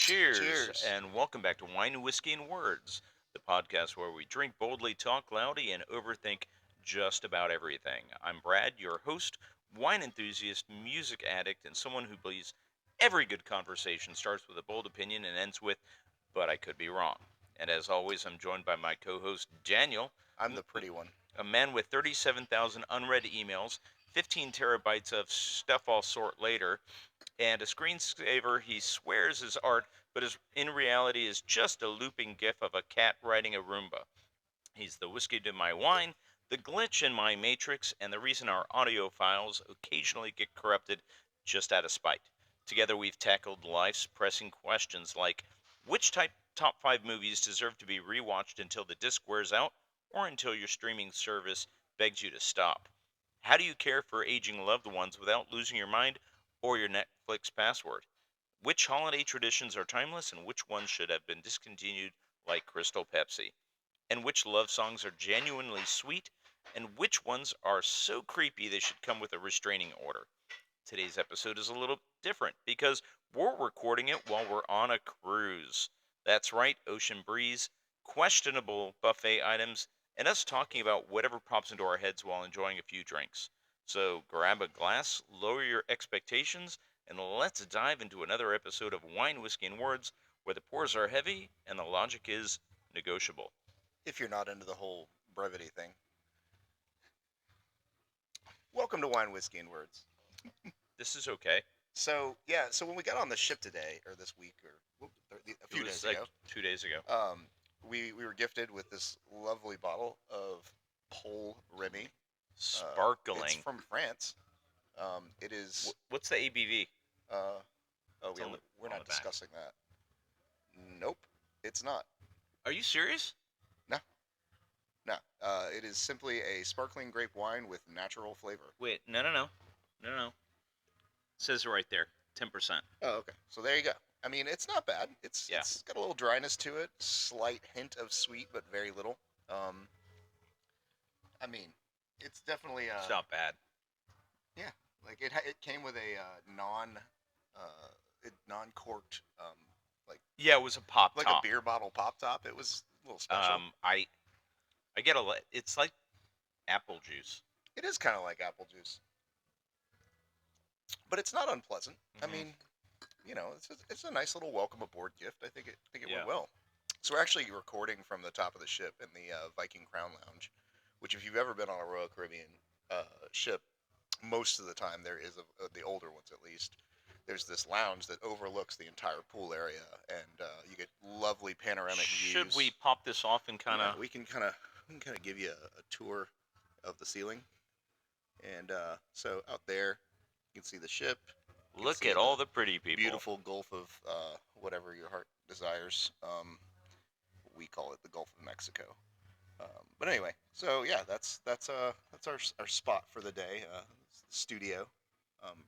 Cheers, Cheers. and welcome back to Wine, Whiskey, and Words, the podcast where we drink boldly, talk loudly, and overthink just about everything. I'm Brad, your host, wine enthusiast, music addict, and someone who believes every good conversation starts with a bold opinion and ends with, but I could be wrong. And as always, I'm joined by my co host, Daniel, I'm the pretty one. a man with 37,000 unread emails, 15 terabytes of stuff I'll sort later, and a screensaver he swears is art, but in reality is just a looping gif of a cat riding a Roomba. He's the whiskey to my wine, the glitch in my matrix, and the reason our audio files occasionally get corrupted just out of spite. Together we've tackled life's pressing questions like which top 5 movies deserve to be rewatched until the disc wears out or until your streaming service begs you to stop. How do you care for aging loved ones without losing your mind or your Netflix password? Which holiday traditions are timeless and which ones should have been discontinued like Crystal Pepsi? And which love songs are genuinely sweet and which ones are so creepy they should come with a restraining order? Today's episode is a little different because we're recording it while we're on a cruise. That's right, ocean breeze, questionable buffet items, and us talking about whatever pops into our heads while enjoying a few drinks. So grab a glass, lower your expectations, and let's dive into another episode of Wine, Whiskey, and Words where the pours are heavy and the logic is negotiable. If you're not into the whole brevity thing. Welcome to Wine, Whiskey, and Words. This is okay. So when we got on the ship today, or this week, or a few It was days like ago, 2 days ago. we were gifted with this lovely bottle of Pole Remy. It's Sparkling. from France. It is. What's the ABV? Uh, oh, It's yeah, on the- we're on not the back. discussing that. Nope, it's not. Are you serious? No, no. It is simply a sparkling grape wine with natural flavor. Wait, no. It says it right there, 10%. Oh, okay. So there you go. I mean, it's not bad. Yeah. It's got a little dryness to it, slight hint of sweet, but very little. Um, I mean, it's definitely It's not bad. yeah, like it came with a non corked Yeah, it was a pop like top. a beer bottle pop top. It was a little special. I get it's like apple juice. It is kind of like apple juice, but it's not unpleasant. I Mhm. mean, it's a nice little welcome aboard gift. I think it Yeah. went well. So we're actually recording from the top of the ship in the Viking Crown Lounge, which if you've ever been on a Royal Caribbean ship, most of the time there is the older ones at least. There's this lounge that overlooks the entire pool area, and you get lovely panoramic Should views. we pop this off and kind Yeah, of? we can kind of give you a tour of the ceiling, and so out there you can see the ship. You can Look see at all the pretty people. beautiful Gulf of whatever your heart desires. We call it the Gulf of Mexico. But anyway, so yeah, that's our spot for the day. Studio.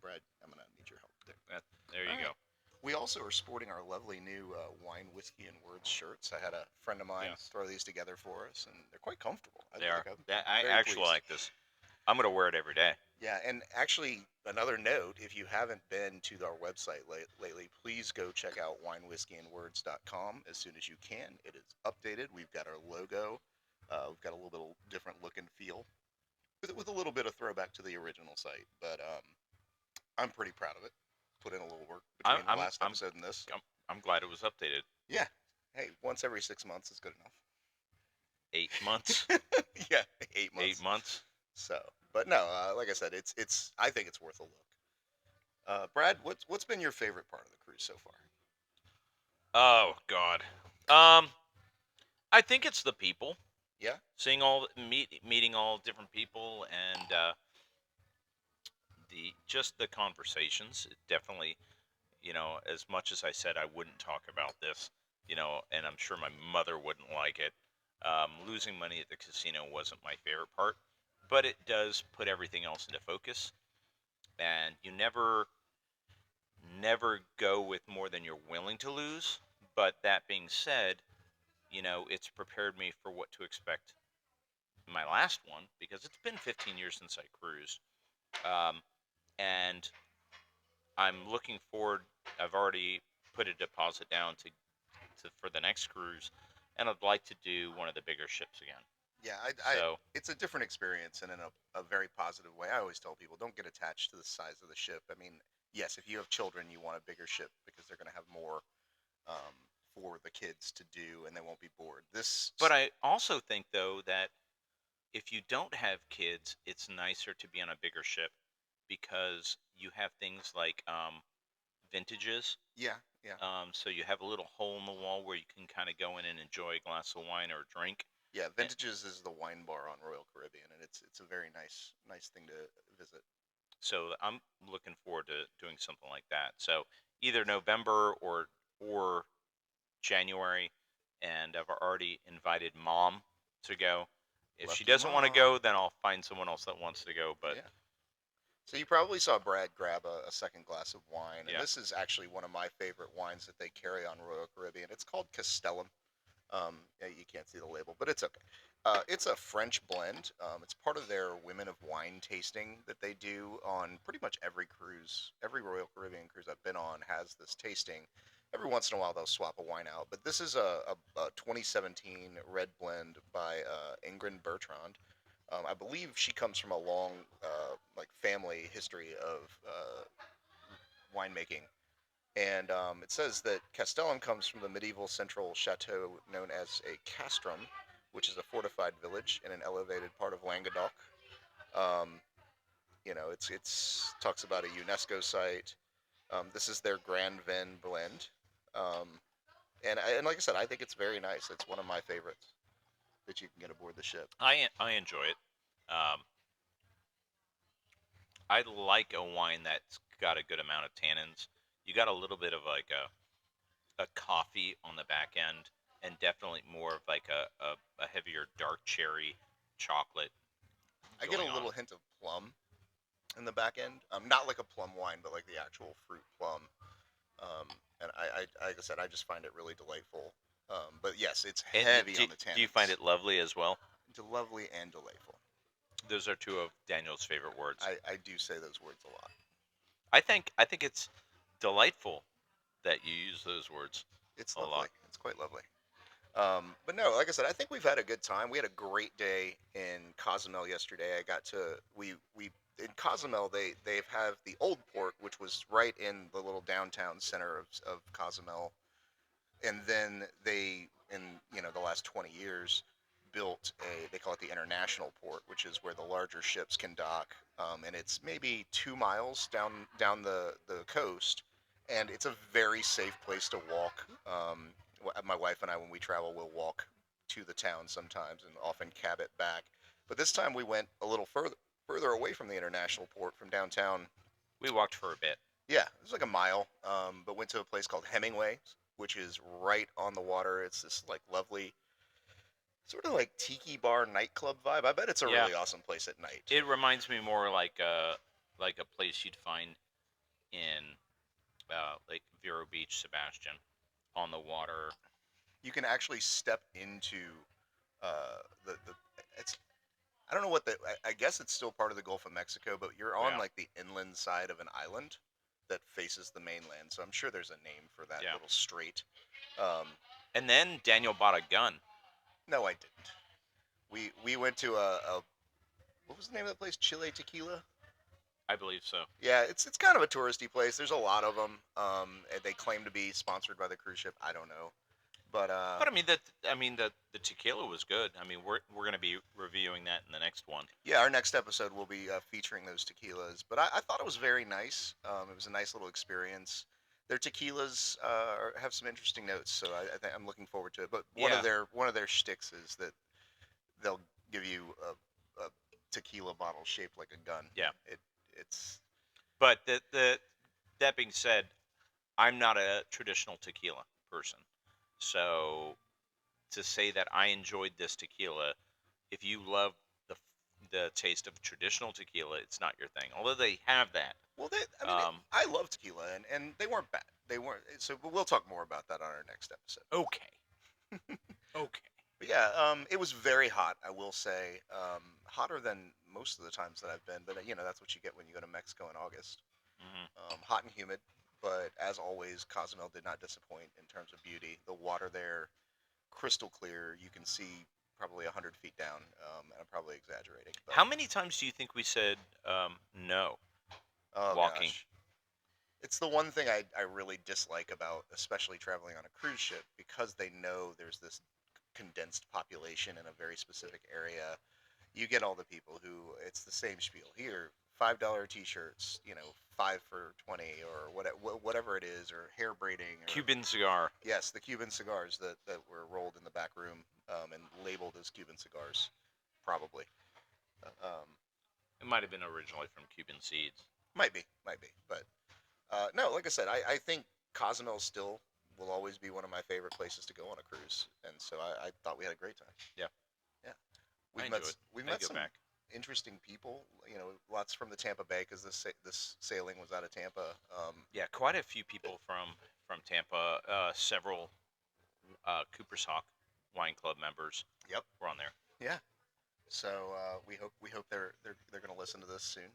Brad, I'm gonna need your help there. There you All right. go. We also are sporting our lovely new wine, whiskey, and words shirts. I had a friend of mine Yes. throw these together for us, and they're quite comfortable. They are. I'm I very actually pleased. like this. I'm gonna wear it every day. Yeah, and actually, another note: if you haven't been to our website lately, please go check out winewhiskeyandwords.com as soon as you can. It is updated. We've got our logo. We've got a little bit of different look and feel, with a little bit of throwback to the original site. But I'm pretty proud of it. Put in a little work between the last I'm episode and this. I'm glad it was updated. Yeah. Hey, once every 6 months is good enough. 8 months. Yeah, 8 months. 8 months. So, but no, like I said, it's. I think it's worth a look. Brad, what's been your favorite part of the cruise so far? Oh God. Um, I think it's the people. Yeah. Seeing meeting all different people and the conversations. It definitely, as much as I said I wouldn't talk about this, and I'm sure my mother wouldn't like it. Losing money at the casino wasn't my favorite part, but it does put everything else into focus, and you never go with more than you're willing to lose. But that being said, it's prepared me for what to expect in my last one because it's been 15 years since I cruised. Um, and I'm looking forward. I've already put a deposit down to for the next cruise, and I'd like to do one of the bigger ships again. Yeah, So, it's a different experience and in a very positive way. I always tell people don't get attached to the size of the ship. I mean, yes, if you have children, you want a bigger ship because they're going to have more um, for the kids to do and they won't be bored. but I also think though that if you don't have kids, it's nicer to be on a bigger ship because you have things like vintages. Yeah, yeah, So you have a little hole in the wall where you can kind of go in and enjoy a glass of wine or a drink. yeah. And Vintages is the wine bar on Royal Caribbean, and it's a very nice thing to visit. so I'm looking forward to doing something like that. So either November or January, and I've already invited mom to go. If she Lucky doesn't want to mom. go, then I'll find someone else that wants to go. But Yeah. So you probably saw Brad grab a second glass of wine, and yeah, this is actually one of my favorite wines that they carry on Royal Caribbean. It's called Castellum. Yeah, you can't see the label, but it's okay. It's a French blend. It's part of their Women of Wine tasting that they do on pretty much every cruise. Every Royal Caribbean cruise I've been on has this tasting. Every once in a while, they'll swap a wine out, but this is a 2017 red blend by Ingrid Bertrand. I believe she comes from a long, like family history of winemaking, and it says that Castellum comes from the medieval central chateau known as a castrum, which is a fortified village in an elevated part of Languedoc. Um, it's talks about a UNESCO site. This is their Grand Vin blend, um, and like I said, I think it's very nice. It's one of my favorites that you can get aboard the ship. I enjoy it. Um, I like a wine that's got a good amount of tannins. You got a little bit of like a coffee on the back end, and definitely more of like a heavier dark cherry chocolate I get a going on. little hint of plum in the back end. Not like a plum wine, but like the actual fruit plum. Um, and like I said, I just find it really delightful. But yes, it's And heavy on the do you find tannins. it lovely as well? Lovely and delightful. Those are two of Daniel's favorite words. I do say those words a lot. I think it's delightful that you use those words It's a lovely. lot. It's quite lovely. But no, like I said, I think we've had a good time. We had a great day in Cozumel yesterday. I got to we in Cozumel they have the old port, which was right in the little downtown center of Cozumel, and then they in the last 20 years built a they call it the international port, which is where the larger ships can dock, and it's maybe 2 miles down the coast, and it's a very safe place to walk. My wife and I, when we travel, will walk to the town sometimes and often cab it back, but this time we went a little further away from the international port from downtown. We walked for a bit. Yeah, it was like a mile, but went to a place called Hemingway, which is right on the water. It's this like lovely, sort of like tiki bar nightclub vibe. I bet it's a Yeah, really awesome place at night. it reminds me more like a place you'd find in like Vero Beach, Sebastian, on the water. You can actually step into the it's I don't know what I guess it's still part of the Gulf of Mexico, but you're on Yeah, like the inland side of an island that faces the mainland. So I'm sure there's a name for that yeah. little strait. Um, And then Daniel bought a gun. no, I didn't. We went to a what was the name of that place? Chile Tequila. I believe so. Yeah, it's kind of a touristy place. There's a lot of them. And they claim to be sponsored by the cruise ship. I don't know, but But I mean the tequila was good. I mean we're gonna be reviewing that in the next one. yeah, our next episode will be featuring those tequilas. But I thought it was very nice. It was a nice little experience. Their tequilas have some interesting notes, so I think I'm looking forward to it. But Yeah, one of their shticks is that they'll give you a tequila bottle shaped like a gun. yeah. It's But the that being said, I'm not a traditional tequila person. So to say that I enjoyed this tequila, if you love the the taste of traditional tequila, it's not your thing. Although they have that. well, I mean, Um, I love tequila, and they weren't bad. They weren't. So, but we'll talk more about that on our next episode. okay, okay. But yeah, it was very hot. I will say, hotter than most of the times that I've been. But that's what you get when you go to Mexico in August. Hmm. Hot and humid. but as always, Cozumel did not disappoint in terms of beauty. The water there, crystal clear. You can see probably 100 feet down, and I'm probably exaggerating, but How many times do you think we said no oh walking? gosh, it's the one thing I really dislike about, especially traveling on a cruise ship, because they know there's this condensed population in a very specific area. You get all the people who it's the same spiel here. $5 t-shirts, 5 for 20, or whatever it is, or hair braiding, or Cuban cigar. yes, the Cuban cigars that were rolled in the back room, and labeled as Cuban cigars, probably. It might have been originally from Cuban seeds. Might be, but no, like I said, I think Cozumel still will always be one of my favorite places to go on a cruise, and so I thought we had a great time. Yeah, Yeah, I we've met enjoy it. we've I met go some back. interesting people. Lots from the Tampa Bay, because this sailing was out of Tampa. Yeah, quite a few people from Tampa. Several Cooper's Hawk Wine Club members Yep. were on there. Yeah. So we hope they're going to listen to this soon.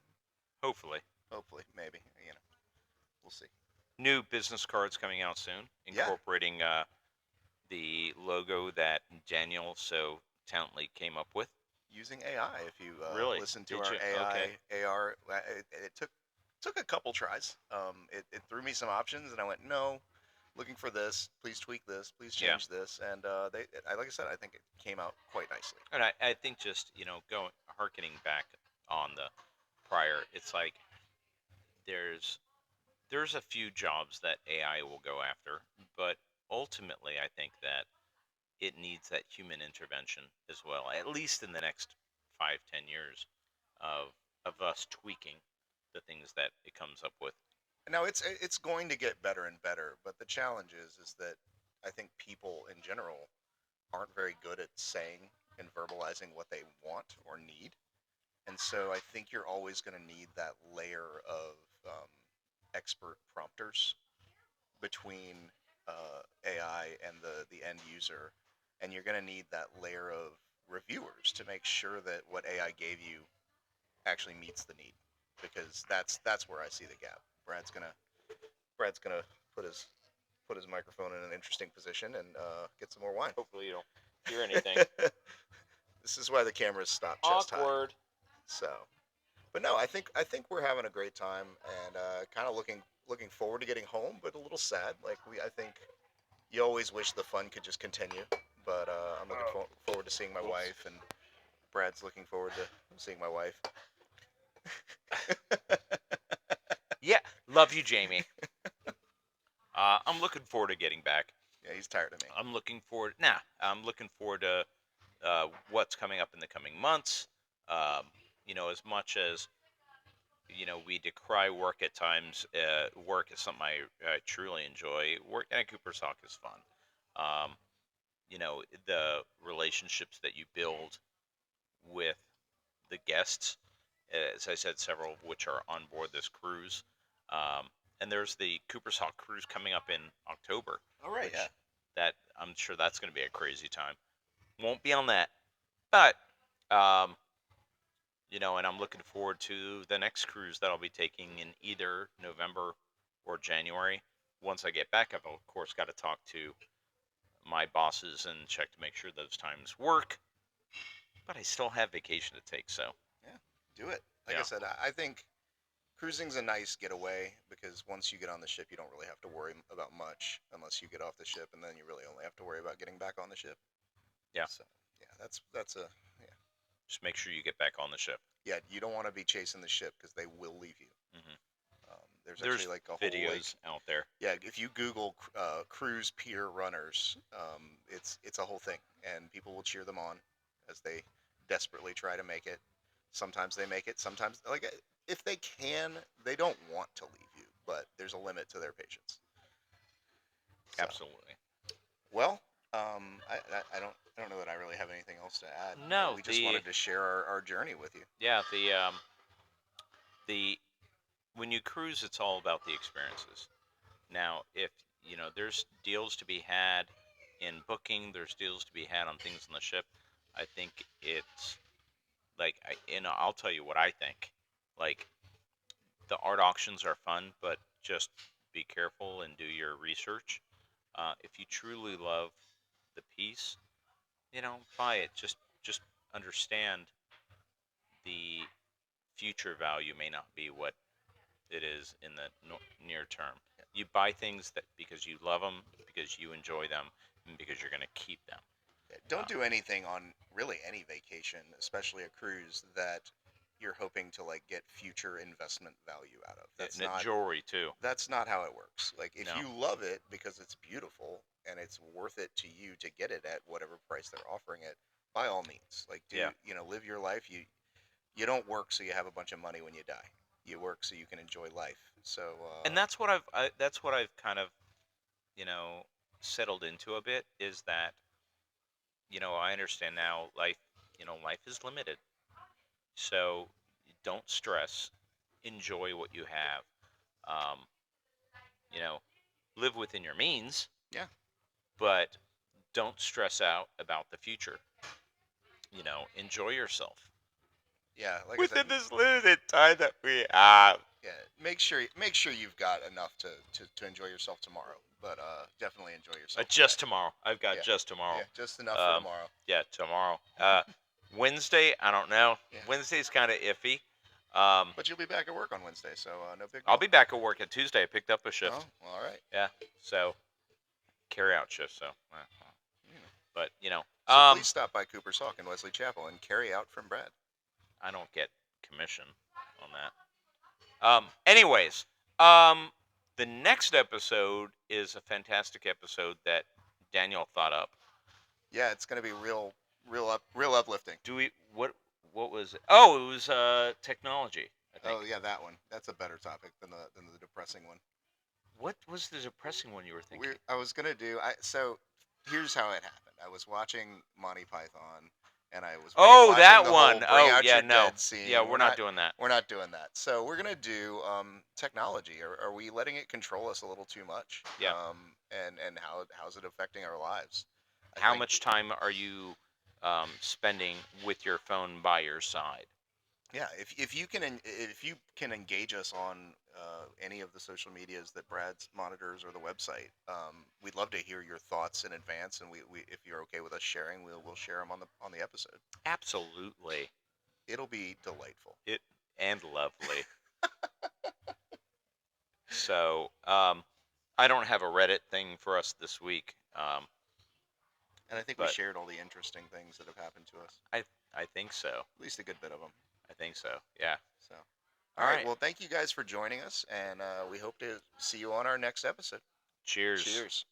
Hopefully, Hopefully, maybe. We'll see. new business cards coming out soon, Yeah. incorporating the logo that Daniel so talently came up with. Using AI. If you Really? listen to Did our you? Okay. AI AR, it took a couple tries. It threw me some options, and I went, no, looking for this. Please tweak this. Please Yeah. change this. And like I said, I think it came out quite nicely. And I think just going harkening back on the prior, it's like there's there's a few jobs that AI will go after, but ultimately I think that it needs that human intervention as well, at least in the next 5-10 years of us tweaking the things that it comes up with. Now it's going to get better and better, but the challenge is that I think people in general aren't very good at saying and verbalizing what they want or need. And so I think you're always going to need that layer of expert prompters between AI and the end user, and you're going to need that layer of reviewers to make sure that what AI gave you actually meets the need, because that's where I see the gap. Brad's gonna put his microphone in an interesting position and get some more wine. Hopefully you don't hear anything. This is why the cameras stop chest high. Awkward. So, but no, I think we're having a great time, and kind of looking forward to getting home, but a little sad. Like I think you always wish the fun could just continue, but I'm looking forward to seeing my Oops. wife, and Brad's looking forward to seeing my wife. Yeah, love you, Jamie. I'm looking forward to getting back. Yeah, he's tired of me. I'm looking forward. Nah, I'm looking forward to what's coming up in the coming months. As much as we decry work at times. Work is something I truly enjoy. Work at Cooper's Hawk is fun. Um, the relationships that you build with the guests, as I said, several of which are on board this cruise. Um, and there's the Cooper's Hawk cruise coming up in October. All right, which yeah. That I'm sure that's going to be a crazy time. Won't be on that, but um, and I'm looking forward to the next cruise that I'll be taking in either November or January. Once I get back, I've of course got to talk to my bosses and check to make sure those times work. But I still have vacation to take, so Yeah, do it. Like I said, I think cruising's a nice getaway, because once you get on the ship, you don't really have to worry about much unless you get off the ship, and then you really only have to worry about getting back on the ship. Yeah. So yeah, that's a yeah. Just make sure you get back on the ship. Yeah, you don't want to be chasing the ship, because they will leave you. Hmm. There's There's actually like a whole videos out there. yeah. If you Google cruise pier runners, it's a whole thing, and people will cheer them on as they desperately try to make it. Sometimes they make it. Sometimes, like, if they can, they don't want to leave you, but there's a limit to their patience. So, Absolutely. well, I don't know that I really have anything else to add. No, We just wanted to share our journey with you. yeah, the when you cruise, it's all about the experiences. Now, if there's deals to be had in booking, there's deals to be had on things on the ship. I think it's like, I'll tell you what I think. Like, the art auctions are fun, but just be careful and do your research. If you truly love the piece, buy it. Just understand the future value may not be what it is in the near term. You buy things that because you love them, because you enjoy them, and because you're going to keep them. Don't do anything on really any vacation, especially a cruise, that you're hoping to like get future investment value out of. Jewelry too. That's not how it works. Like if No. you love it because it's beautiful and it's worth it to you to get it at whatever price they're offering it, by all means, like Yeah. live your life. You don't work so you have a bunch of money when you die. You work so you can enjoy life. So And that's what I've kind of you know settled into a bit is that I understand now life is limited. So don't stress. Enjoy what you have. Um, you know, live within your means, yeah, but don't stress out about the future. Enjoy yourself yeah. Like I said, within this limited time that we have. yeah. Make sure you've got enough to enjoy yourself tomorrow. But definitely enjoy yourself Just today. tomorrow. I've got Yeah, just tomorrow. yeah. Just enough for Um, tomorrow. yeah, tomorrow. Wednesday, I don't know. Yeah. Wednesday's kind of iffy. But you'll be back at work on Wednesday, so no big I'll deal. be back at work on Tuesday. I picked up a Oh, shift. all right. Yeah, so carry out shift. So, Yeah. but So please stop by Cooper's Hawk in Wesley Chapel and carry out from Brad. I don't get commission on that. Anyways, um, the next episode is a fantastic episode that Daniel thought up. Yeah, it's gonna be real uplifting. Do we what was it? Oh, it was technology, I think. Oh yeah, that one. That's a better topic than the depressing one. What was the depressing one you were thinking? I was gonna do. So here's how it happened. I was watching Monty Python, and I was Oh, watching that the whole one. "Bring Oh, Out yeah, Your no. Dead" scene. Yeah, we're not doing that. We're not doing that. So we're gonna do technology. Are we letting it control us a little too much? Yeah. And how's it affecting our lives? How much time are you spending with your phone by your side? Yeah, if you can engage us on any of the social medias that Brad's monitors or the website, we'd love to hear your thoughts in advance, and we if you're okay with us sharing, we'll share them on the episode. Absolutely. It'll be delightful. It and lovely. So, I don't have a Reddit thing for us this week. And I think we But shared all the interesting things that have happened to us, I think so. at least a good bit of them. I think so. Yeah. So, All all right. right. Well, thank you guys for joining us, and we hope to see you on our next episode. Cheers. Cheers.